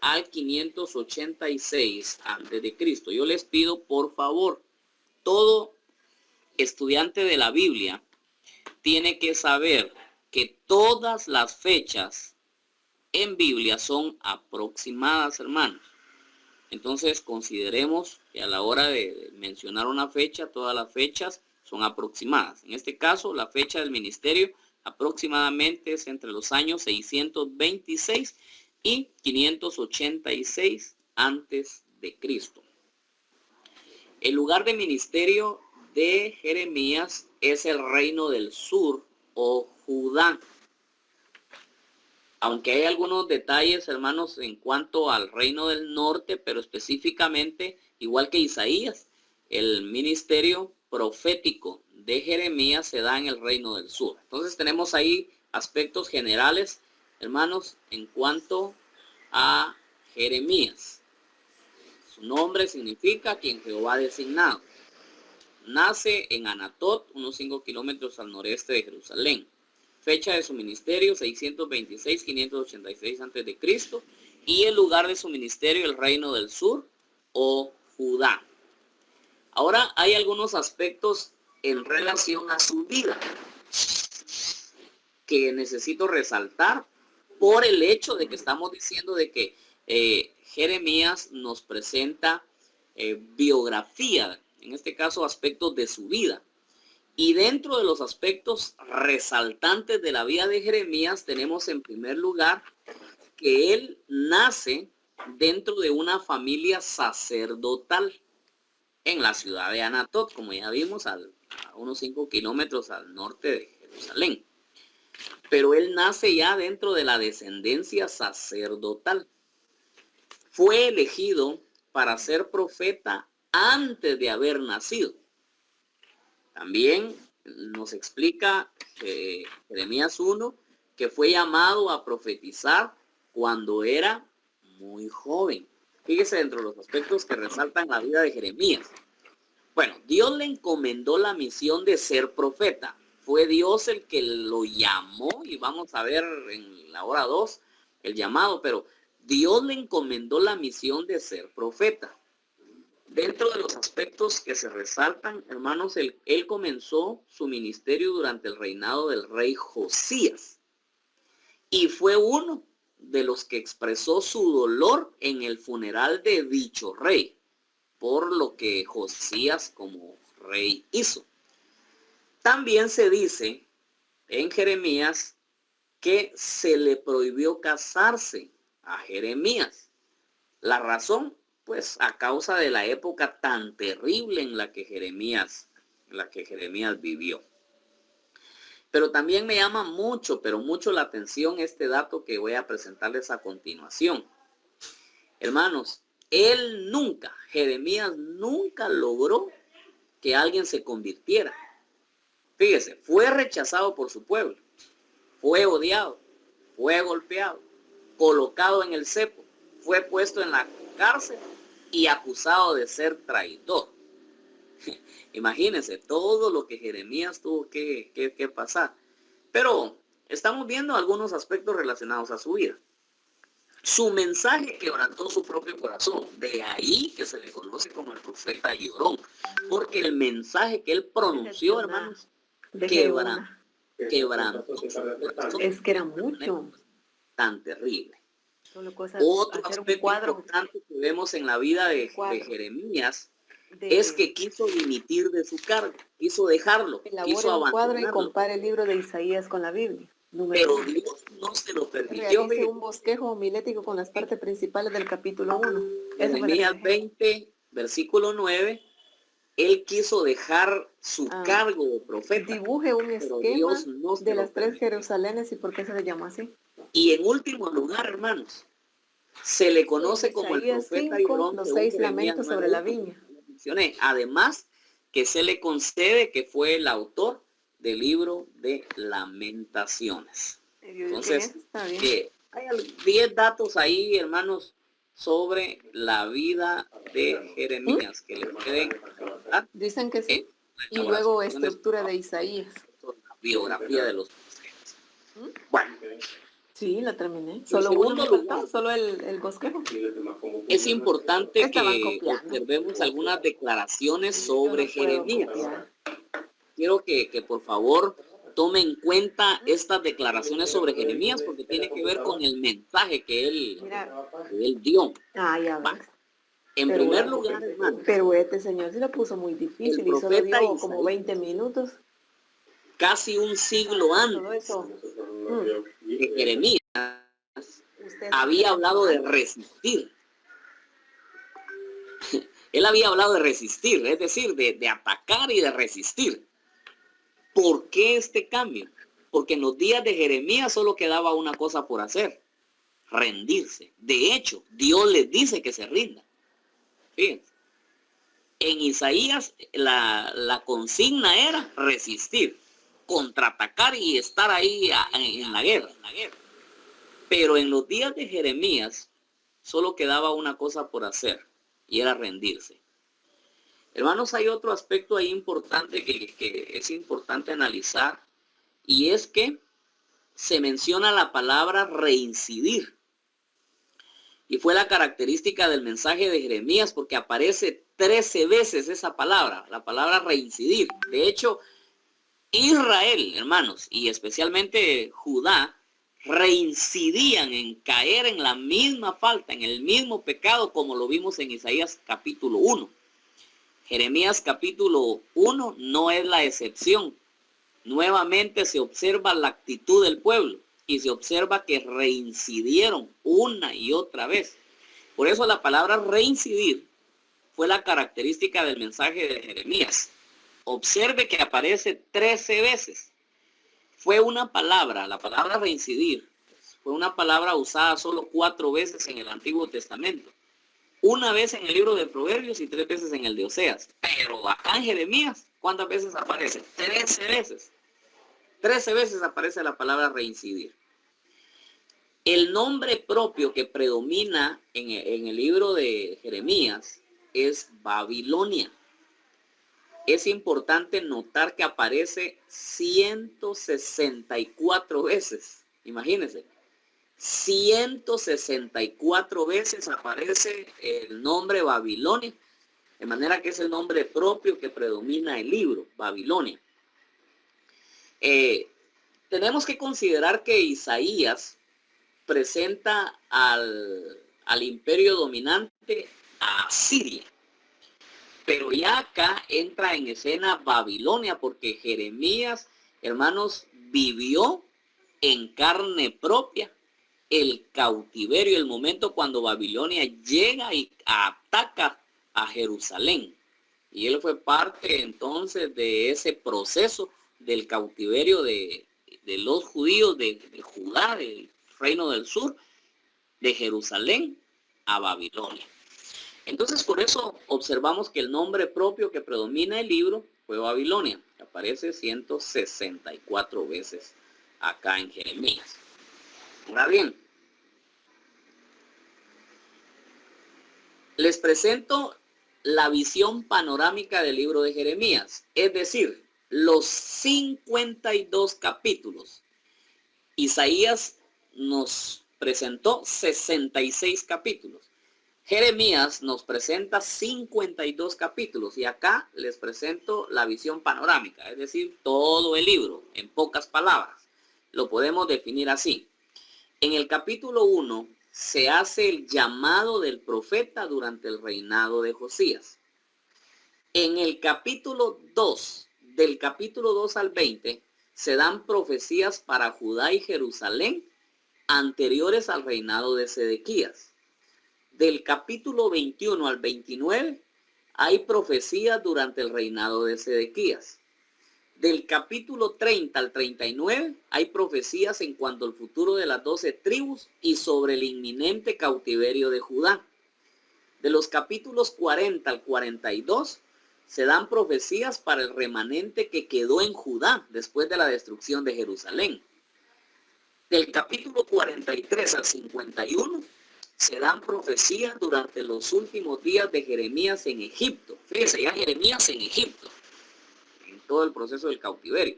al 586 antes de Cristo. Yo les pido, por favor, todo estudiante de la Biblia tiene que saber que todas las fechas en Biblia son aproximadas, hermanos. Entonces consideremos que a la hora de mencionar una fecha, todas las fechas son aproximadas. En este caso, la fecha del ministerio aproximadamente es entre los años 626 y 586 antes de Cristo. El lugar de ministerio de Jeremías es el reino del sur o Judá. Aunque hay algunos detalles, hermanos, en cuanto al reino del norte, pero específicamente, igual que Isaías, el ministerio profético de Jeremías se da en el reino del sur. Entonces tenemos ahí aspectos generales, hermanos, en cuanto a Jeremías. Su nombre significa quien Jehová ha designado. Nace en Anatot, unos 5 kilómetros al noreste de Jerusalén. Fecha de su ministerio 626-586 a.C. y el lugar de su ministerio el reino del sur o Judá. Ahora hay algunos aspectos en relación a su vida que necesito resaltar por el hecho de que estamos diciendo de que Jeremías nos presenta biografía, en este caso aspectos de su vida. Y dentro de los aspectos resaltantes de la vida de Jeremías tenemos en primer lugar que él nace dentro de una familia sacerdotal en la ciudad de Anatot, como ya vimos, a unos 5 kilómetros al norte de Jerusalén. Pero él nace ya dentro de la descendencia sacerdotal. Fue elegido para ser profeta antes de haber nacido. También nos explica Jeremías 1 que fue llamado a profetizar cuando era muy joven. Fíjese dentro de los aspectos que resaltan la vida de Jeremías. Bueno, Dios le encomendó la misión de ser profeta. Fue Dios el que lo llamó y vamos a ver en la hora 2 el llamado, pero Dios le encomendó la misión de ser profeta. Dentro de los aspectos que se resaltan, hermanos, él comenzó su ministerio durante el reinado del rey Josías. Y fue uno de los que expresó su dolor en el funeral de dicho rey, por lo que Josías como rey hizo. También se dice en Jeremías que se le prohibió casarse a Jeremías. La razón, pues a causa de la época tan terrible en la que Jeremías vivió. Pero también me llama mucho, pero mucho la atención este dato que voy a presentarles a continuación. Hermanos, Jeremías nunca logró que alguien se convirtiera. Fíjese, fue rechazado por su pueblo, fue odiado, fue golpeado, colocado en el cepo, fue puesto en la cárcel y acusado de ser traidor. Imagínense todo lo que Jeremías tuvo que pasar. Pero estamos viendo algunos aspectos relacionados a su vida. Su mensaje quebrantó su propio corazón. De ahí que se le conoce como el profeta llorón. Porque el mensaje que él pronunció, hermanos, quebrantó su corazón. Es que era mucho. Tan terrible. Otro aspecto importante que vemos en la vida de Jeremías es que quiso dimitir de su cargo, quiso dejarlo, quiso abandonarlo. Cuadro y compare el libro de Isaías con la Biblia. Pero Dios no se lo permitió. Realice un bosquejo homilético con las partes principales del capítulo 1. Jeremías 20, versículo 9, él quiso dejar su cargo de profeta. Dibuje un esquema de las 3 Jerusalenes y por qué se le llama así. Y en último lugar, hermanos, se le conoce como el profeta llorón, los 6 lamentos sobre la viña. Además, que se le concede que fue el autor del libro de Lamentaciones. Entonces, hay 10 datos ahí, hermanos, sobre la vida de Jeremías que les pueden recordar. Dicen que sí. Y luego estructura de Isaías. La biografía de los profetas. Bueno, Sí, la terminé. En Solo uno segundo me faltó, lugar, solo el bosquejo. es importante Estaban que copiando. observemos algunas declaraciones sobre Yo no puedo Jeremías. copiar. Quiero que por favor tomen en cuenta estas declaraciones sobre Jeremías porque tiene que ver con el mensaje Mira. que él dio. Ah, ya Va. ves. En Pero, primer lugar, hermanos, pero este señor se lo puso muy el difícil y solo profeta dio como Isaías, 20 minutos. casi un siglo Todo antes eso. de Jeremías, Usted había hablado de resistir. Él había hablado de resistir, es decir, de atacar y de resistir. ¿Por qué este cambio? Porque en los días de Jeremías solo quedaba una cosa por hacer: rendirse. De hecho, Dios les dice que se rindan. Fíjense. En Isaías la consigna era resistir, contraatacar y estar ahí en la guerra. Pero en los días de Jeremías solo quedaba una cosa por hacer y era rendirse. Hermanos, hay otro aspecto ahí importante que es importante analizar, y es que se menciona la palabra reincidir. Y fue la característica del mensaje de Jeremías porque aparece 13 veces esa palabra, la palabra reincidir. De hecho, Israel, hermanos, y especialmente Judá, reincidían en caer en la misma falta, en el mismo pecado, como lo vimos en Isaías capítulo 1. Jeremías capítulo 1 no es la excepción. Nuevamente se observa la actitud del pueblo y se observa que reincidieron una y otra vez. Por eso la palabra reincidir fue la característica del mensaje de Jeremías. Observe que aparece 13 veces. Fue una palabra, la palabra reincidir, fue una palabra usada solo 4 veces en el Antiguo Testamento. Una vez en el libro de Proverbios y 3 veces en el de Oseas. Pero acá en Jeremías, ¿cuántas veces aparece? 13 veces. 13 veces aparece la palabra reincidir. El nombre propio que predomina en el libro de Jeremías es Babilonia. Es importante notar que aparece 164 veces. Imagínense. 164 veces aparece el nombre Babilonia, de manera que es el nombre propio que predomina el libro, Babilonia. Tenemos que considerar que Isaías presenta al imperio dominante a Siria, pero ya acá entra en escena Babilonia, porque Jeremías, hermanos, vivió en carne propia el cautiverio, el momento cuando Babilonia llega y ataca a Jerusalén. Y él fue parte entonces de ese proceso del cautiverio de los judíos de Judá, del reino del sur, de Jerusalén a Babilonia. Entonces por eso observamos que el nombre propio que predomina el libro fue Babilonia, que aparece 164 veces acá en Jeremías. Ahora bien, les presento la visión panorámica del libro de Jeremías, es decir, los 52 capítulos. Isaías nos presentó 66 capítulos. Jeremías nos presenta 52 capítulos y acá les presento la visión panorámica, es decir, todo el libro, en pocas palabras. Lo podemos definir así. En el capítulo 1 se hace el llamado del profeta durante el reinado de Josías. En el capítulo 2, del capítulo 2 al 20, se dan profecías para Judá y Jerusalén anteriores al reinado de Sedequías. Del capítulo 21 al 29 hay profecías durante el reinado de Sedequías. Del capítulo 30 al 39 hay profecías en cuanto al futuro de las 12 tribus y sobre el inminente cautiverio de Judá. De los capítulos 40 al 42 se dan profecías para el remanente que quedó en Judá después de la destrucción de Jerusalén. Del capítulo 43 al 51 se dan profecías durante los últimos días de Jeremías en Egipto. Fíjense, ya Jeremías en Egipto, en todo el proceso del cautiverio.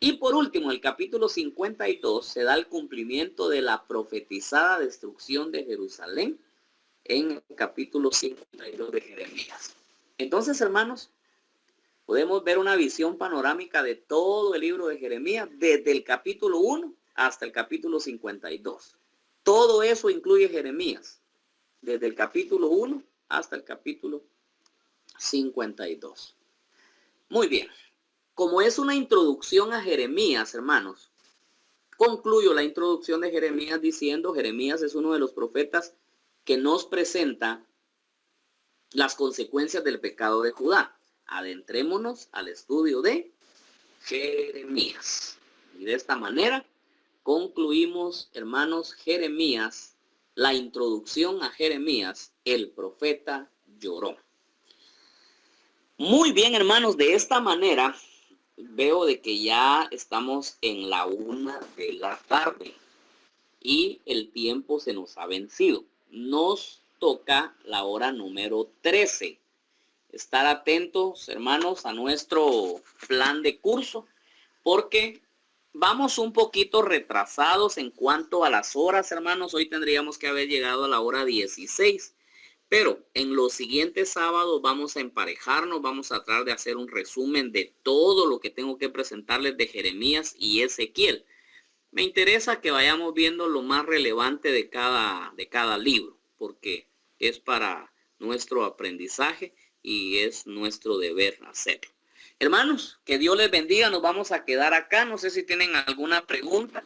Y por último, el capítulo 52 se da el cumplimiento de la profetizada destrucción de Jerusalén en el capítulo 52 de Jeremías. Entonces, hermanos, podemos ver una visión panorámica de todo el libro de Jeremías, desde el capítulo 1 hasta el capítulo 52. Todo eso incluye Jeremías, desde el capítulo 1 hasta el capítulo 52. Muy bien. Como es una introducción a Jeremías, hermanos, concluyo la introducción de Jeremías diciendo: Jeremías es uno de los profetas que nos presenta las consecuencias del pecado de Judá. Adentrémonos al estudio de Jeremías. Y de esta manera concluimos, hermanos, Jeremías, la introducción a Jeremías, el profeta lloró. Muy bien, hermanos, de esta manera veo de que ya estamos en la 1 de la tarde y el tiempo se nos ha vencido. Nos toca la hora número 13. Estar atentos, hermanos, a nuestro plan de curso, porque vamos un poquito retrasados en cuanto a las horas, hermanos. Hoy tendríamos que haber llegado a la hora 16. Pero en los siguientes sábados vamos a emparejarnos, vamos a tratar de hacer un resumen de todo lo que tengo que presentarles de Jeremías y Ezequiel. Me interesa que vayamos viendo lo más relevante de cada libro, porque es para nuestro aprendizaje y es nuestro deber hacerlo. Hermanos, que Dios les bendiga, nos vamos a quedar acá. No sé si tienen alguna pregunta.